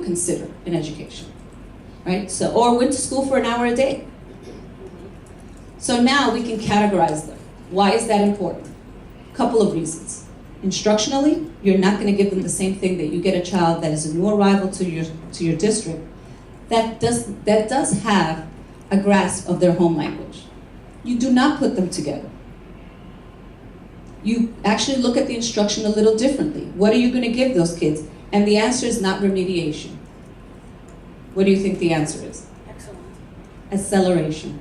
consider in education, right? So, or went to school for an hour a day. So now we can categorize them. Why is that important? Couple of reasons. Instructionally, you're not going to give them the same thing that you get a child that is a new arrival to your district that does have a grasp of their home language. You do not put them together. You actually look at the instruction a little differently. What are you going to give those kids? And the answer is not remediation. What do you think the answer is? Excellent. Acceleration.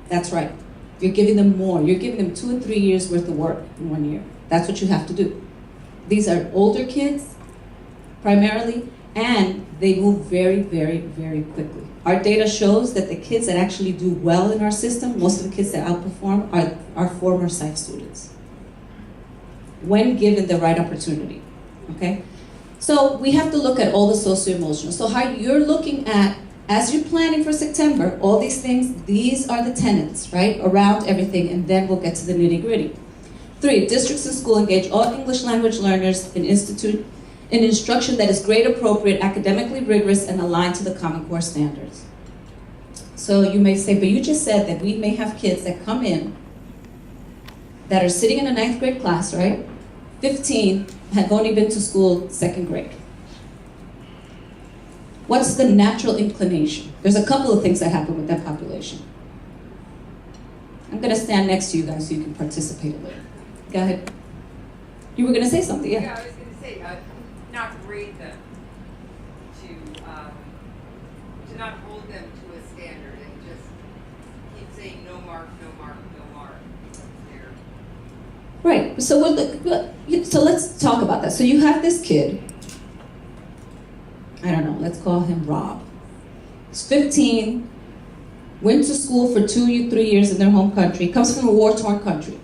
That's right. You're giving them more. You're giving them 2 or 3 years worth of work in 1 year. That's what you have to do. These are older kids, primarily, and they move very, very, very quickly. Our data shows that the kids that actually do well in our system, most of the kids that outperform are former SIFE students, when given the right opportunity, okay? So we have to look at all the socio-emotional. So how you're looking at, as you're planning for September, all these things, these are the tenets, right, around everything, and then we'll get to the nitty-gritty. 3, districts and school engage all English language learners and institute an instruction that is grade appropriate, academically rigorous, and aligned to the Common Core standards. So you may say, but you just said that we may have kids that come in that are sitting in a 9th grade class, right? 15 have only been to school 2nd grade. What's the natural inclination? There's a couple of things that happen with that population. I'm gonna stand next to you guys so you can participate a little. Go ahead. You were gonna say something, yeah? Yeah, I was gonna say, not grade them, to not hold them to a standard and just keep saying no mark, no mark, no mark. Right, so so let's talk about that. So you have this kid, I don't know, let's call him Rob. He's 15, went to school for 2 or 3 years in their home country, comes from a war-torn country.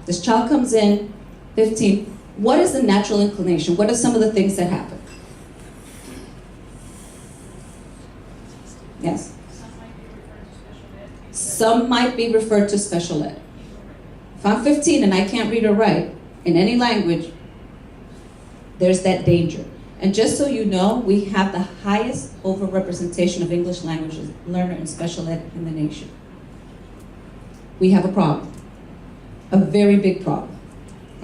This child comes in, 15. What is the natural inclination? What are some of the things that happen? Yes? Some might be referred to special ed. If I'm 15 and I can't read or write in any language, there's that danger. And just so you know, we have the highest overrepresentation of English language learner in special ed in the nation. We have a problem, a very big problem.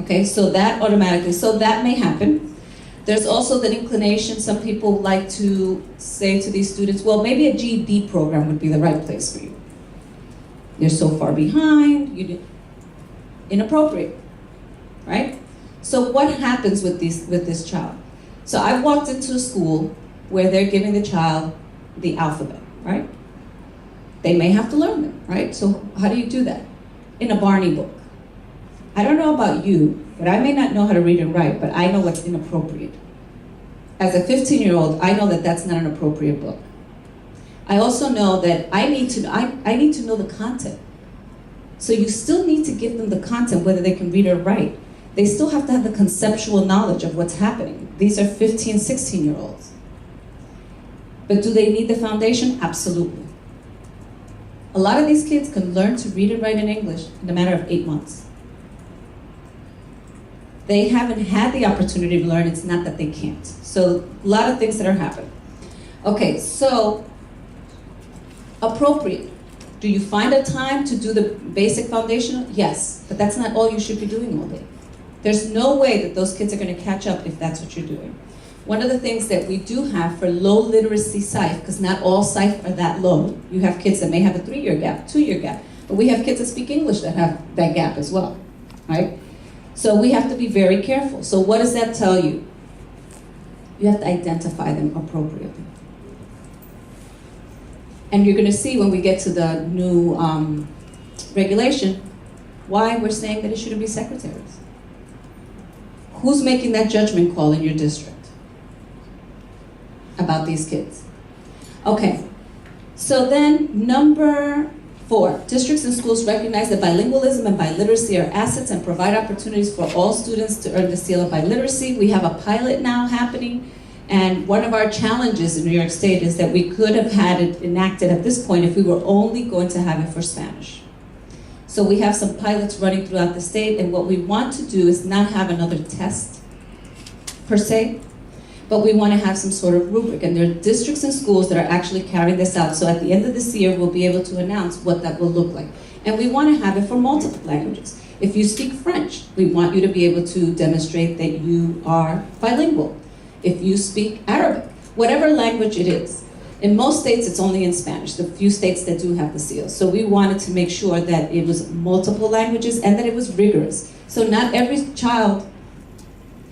Okay, so that automatically, so that may happen. There's also the inclination, some people like to say to these students, well, maybe a GED program would be the right place for you. You're so far behind, inappropriate, right? So what happens with this child? So I've walked into a school where they're giving the child the alphabet, right? They may have to learn them, right? So how do you do that? In a Barney book. I don't know about you, but I may not know how to read and write, but I know what's inappropriate. As a 15-year-old, I know that that's not an appropriate book. I also know that I need to know the content. So you still need to give them the content, whether they can read or write. They still have to have the conceptual knowledge of what's happening. These are 15, 16-year-olds. But do they need the foundation? Absolutely. A lot of these kids can learn to read and write in English in a matter of 8 months. They haven't had the opportunity to learn, it's not that they can't. So a lot of things that are happening. Okay, so appropriate. Do you find a time to do the basic foundational? Yes, but that's not all you should be doing all day. There's no way that those kids are going to catch up if that's what you're doing. One of the things that we do have for low literacy SIFE, because not all SIFE are that low. You have kids that may have a 3-year gap, 2-year gap, but we have kids that speak English that have that gap as well, right? So we have to be very careful. So what does that tell you? You have to identify them appropriately. And you're going to see when we get to the new regulation why we're saying that it shouldn't be secretaries. Who's making that judgment call in your district about these kids? Okay, so then number 4, districts and schools recognize that bilingualism and biliteracy are assets and provide opportunities for all students to earn the seal of biliteracy. We have a pilot now happening, and one of our challenges in New York State is that we could have had it enacted at this point if we were only going to have it for Spanish. So we have some pilots running throughout the state, and what we want to do is not have another test, per se, but we want to have some sort of rubric. And there are districts and schools that are actually carrying this out. So at the end of this year, we'll be able to announce what that will look like. And we want to have it for multiple languages. If you speak French, we want you to be able to demonstrate that you are bilingual. If you speak Arabic, whatever language it is. In most states, it's only in Spanish, the few states that do have the seal. So we wanted to make sure that it was multiple languages and that it was rigorous. So not every child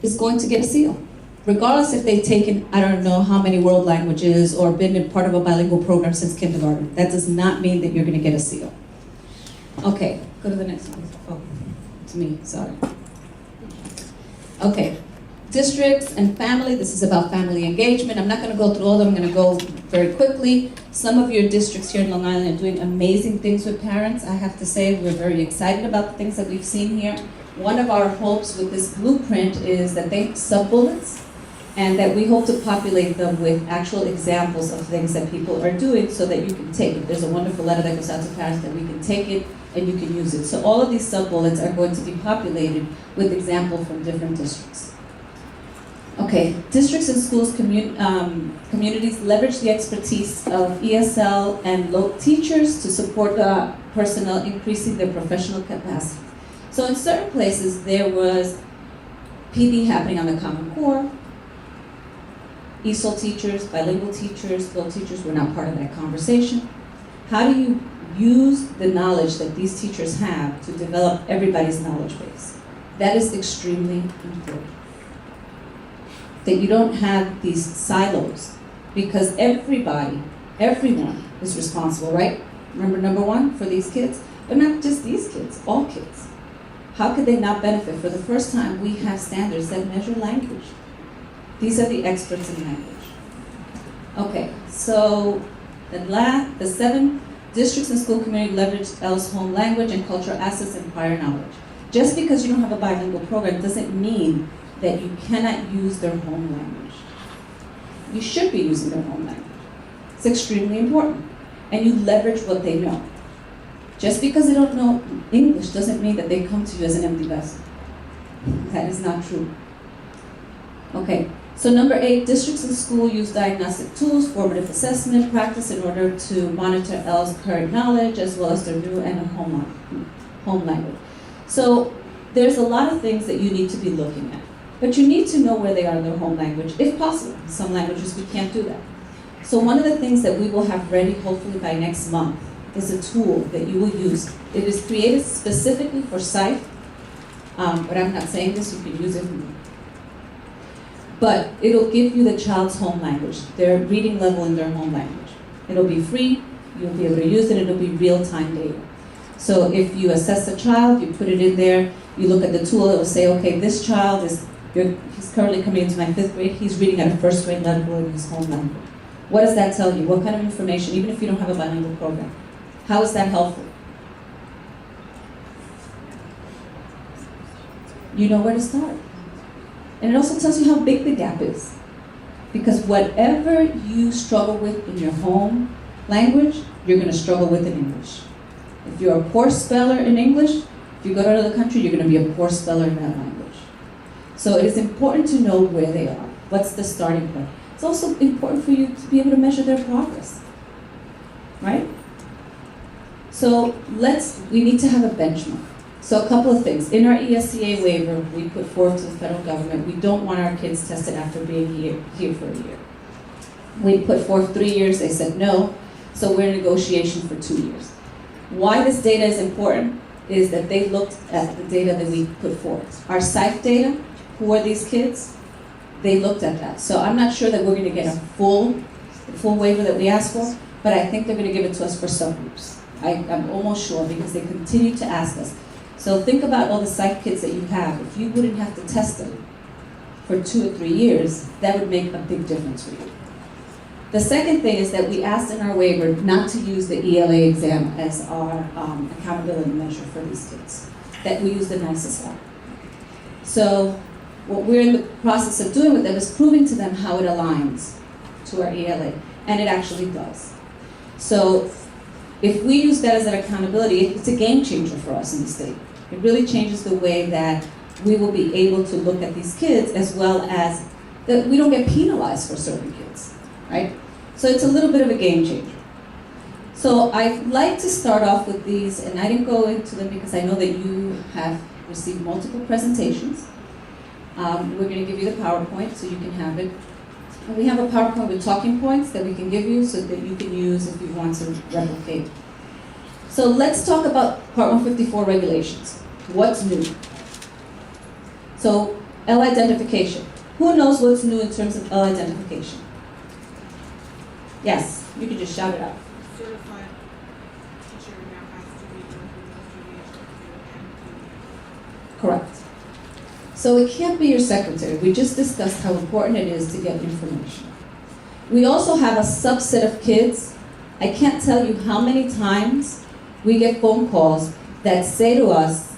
is going to get a seal. Regardless if they've taken, I don't know how many world languages or been a part of a bilingual program since kindergarten. That does not mean that you're going to get a seal. Okay, go to the next one. Oh, it's me, sorry. Okay, districts and family. This is about family engagement. I'm not going to go through all of them. I'm going to go very quickly. Some of your districts here in Long Island are doing amazing things with parents. I have to say we're very excited about the things that we've seen here. One of our hopes with this blueprint is that they sub-bullets and that we hope to populate them with actual examples of things that people are doing so that you can take it. There's a wonderful letter that goes out to parents that we can take it and you can use it. So all of these sub-bullets are going to be populated with examples from different districts. Okay, districts and schools communities leverage the expertise of ESL and teachers to support personnel increasing their professional capacity. So in certain places there was PB happening on the Common Core. ESOL teachers, bilingual teachers, flow teachers were not part of that conversation. How do you use the knowledge that these teachers have to develop everybody's knowledge base? That is extremely important. That you don't have these silos, because everyone is responsible, right? Remember number one, for these kids, but not just these kids, all kids. How could they not benefit? For the first time, we have standards that measure language. These are the experts in language. Okay, so the 7 districts and school community leverage EL's home language and cultural assets and prior knowledge. Just because you don't have a bilingual program doesn't mean that you cannot use their home language. You should be using their home language. It's extremely important. And you leverage what they know. Just because they don't know English doesn't mean that they come to you as an empty vessel. That is not true. Okay, so number 8, districts and schools use diagnostic tools, formative assessment, practice in order to monitor EL's current knowledge as well as their new and home language. So there's a lot of things that you need to be looking at. But you need to know where they are in their home language, if possible. In some languages we can't do that. So one of the things that we will have ready, hopefully by next month, is a tool that you will use. It is created specifically for sight, but I'm not saying this, you can use it. But it'll give you the child's home language, their reading level in their home language. It'll be free, you'll be able to use it, it'll be real-time data. So if you assess a child, you put it in there, you look at the tool, it will say, okay, this child he's currently coming into my 5th grade, he's reading at a 1st grade level in his home language. What does that tell you? What kind of information, even if you don't have a bilingual program? How is that helpful? You know where to start. And it also tells you how big the gap is. Because whatever you struggle with in your home language, you're going to struggle with in English. If you're a poor speller in English, if you go to another country, you're going to be a poor speller in that language. So it is important to know where they are. What's the starting point? It's also important for you to be able to measure their progress, right? So we need to have a benchmark. So a couple of things. In our ESCA waiver, we put forth to the federal government, we don't want our kids tested after being here for a year. We put forth 3 years, they said no, so we're in negotiation for 2 years. Why this data is important is that they looked at the data that we put forth. Our SIFE data, who are these kids? They looked at that. So I'm not sure that we're going to get a full waiver that we asked for, but I think they're going to give it to us for subgroups. I'm almost sure because they continue to ask us. So think about all the SIFE kids that you have. If you wouldn't have to test them for 2 or 3 years, that would make a big difference for you. The second thing is that we asked in our waiver not to use the ELA exam as our accountability measure for these kids, that we use the nicest one. So what we're in the process of doing with them is proving to them how it aligns to our ELA, and it actually does. So if we use that as an accountability, it's a game changer for us in the state. It really changes the way that we will be able to look at these kids as well as that we don't get penalized for certain kids, right? So it's a little bit of a game changer. So I'd like to start off with these, and I didn't go into them because I know that you have received multiple presentations. We're going to give you the PowerPoint so you can have it. And we have a PowerPoint with talking points that we can give you so that you can use if you want to replicate. So let's talk about Part 154 regulations. What's new? So L identification. Who knows what's new in terms of L identification? Yes, you can just shout it out. Certified teacher now has to be and Correct. So it can't be your secretary. We just discussed how important it is to get information. We also have a subset of kids. I can't tell you how many times we get phone calls that say to us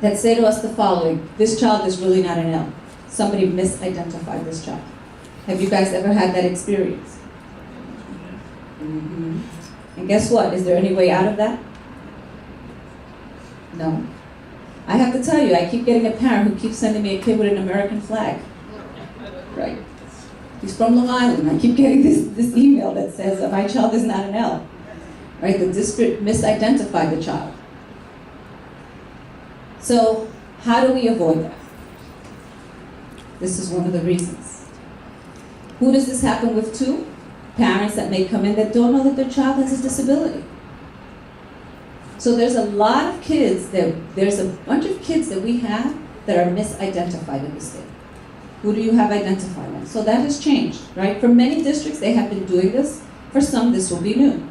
the following: this child is really not an L. Somebody misidentified this child. Have you guys ever had that experience? Mm-hmm. And guess what? Is there any way out of that? No. I have to tell you, I keep getting a parent who keeps sending me a kid with an American flag. Right. He's from Long Island. I keep getting this email that says, my child is not an L. Right? The district misidentified the child. So, how do we avoid that? This is one of the reasons. Who does this happen with too? Parents that may come in that don't know that their child has a disability. So there's a lot of kids there's a bunch of kids that we have that are misidentified in the state. Who do you have identified them? So that has changed, right? For many districts, they have been doing this. For some, this will be new.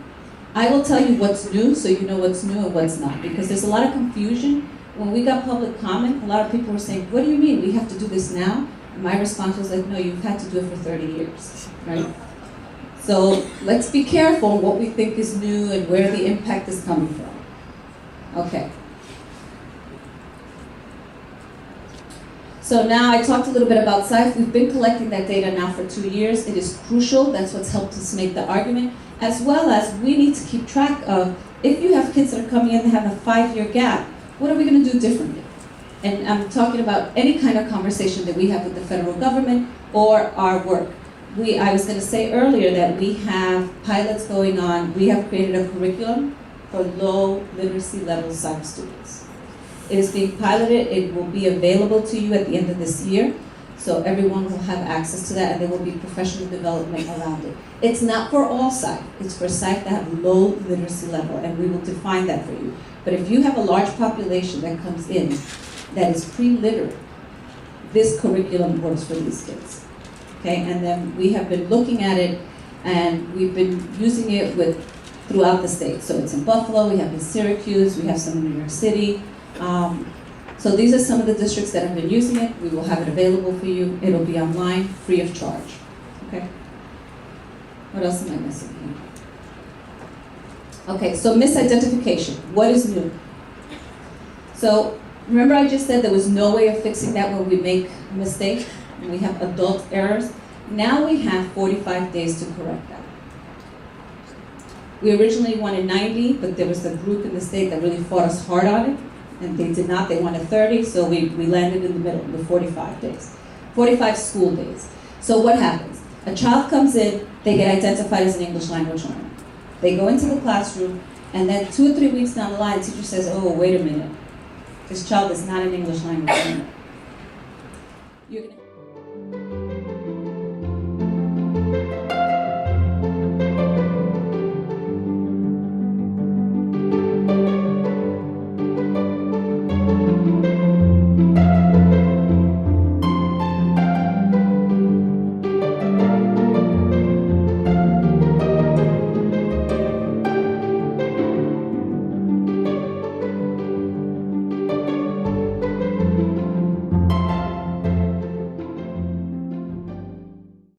I will tell you what's new so you know what's new and what's not, because there's a lot of confusion. When we got public comment, a lot of people were saying, what do you mean we have to do this now? And my response was like, no, you've had to do it for 30 years, right? So let's be careful what we think is new and where the impact is coming from. Okay. So now I talked a little bit about SIFE. We've been collecting that data now for 2 years. It is crucial. That's what's helped us make the argument, as well as we need to keep track of, if you have kids that are coming in that have a 5-year gap, what are we going to do differently? And I'm talking about any kind of conversation that we have with the federal government or our work. I was going to say earlier that we have pilots going on. We have created a curriculum for low literacy level SIFE students. It is being piloted. It will be available to you at the end of this year. So everyone will have access to that, and there will be professional development around it. It's not for all SIFE. It's for SIFE that have low literacy level, and we will define that for you. But if you have a large population that comes in that is pre-literate, this curriculum works for these kids. Okay, and then we have been looking at it, and we've been using it throughout the state. So it's in Buffalo, we have in Syracuse, we have some in New York City. So these are some of the districts that have been using it. We will have it available for you. It'll be online, free of charge. Okay? What else am I missing here? Okay, so misidentification. What is new? So remember I just said there was no way of fixing that when we make a mistake, when we have adult errors. Now we have 45 days to correct that. We originally wanted 90, but there was a group in the state that really fought us hard on it, and they did not. They wanted 30, so we landed in the middle, the 45 days. 45 school days. So what happens? A child comes in, they get identified as an English language learner. They go into the classroom, and then 2 or 3 weeks down the line, the teacher says, oh, wait a minute. This child is not an English language learner. You're gonna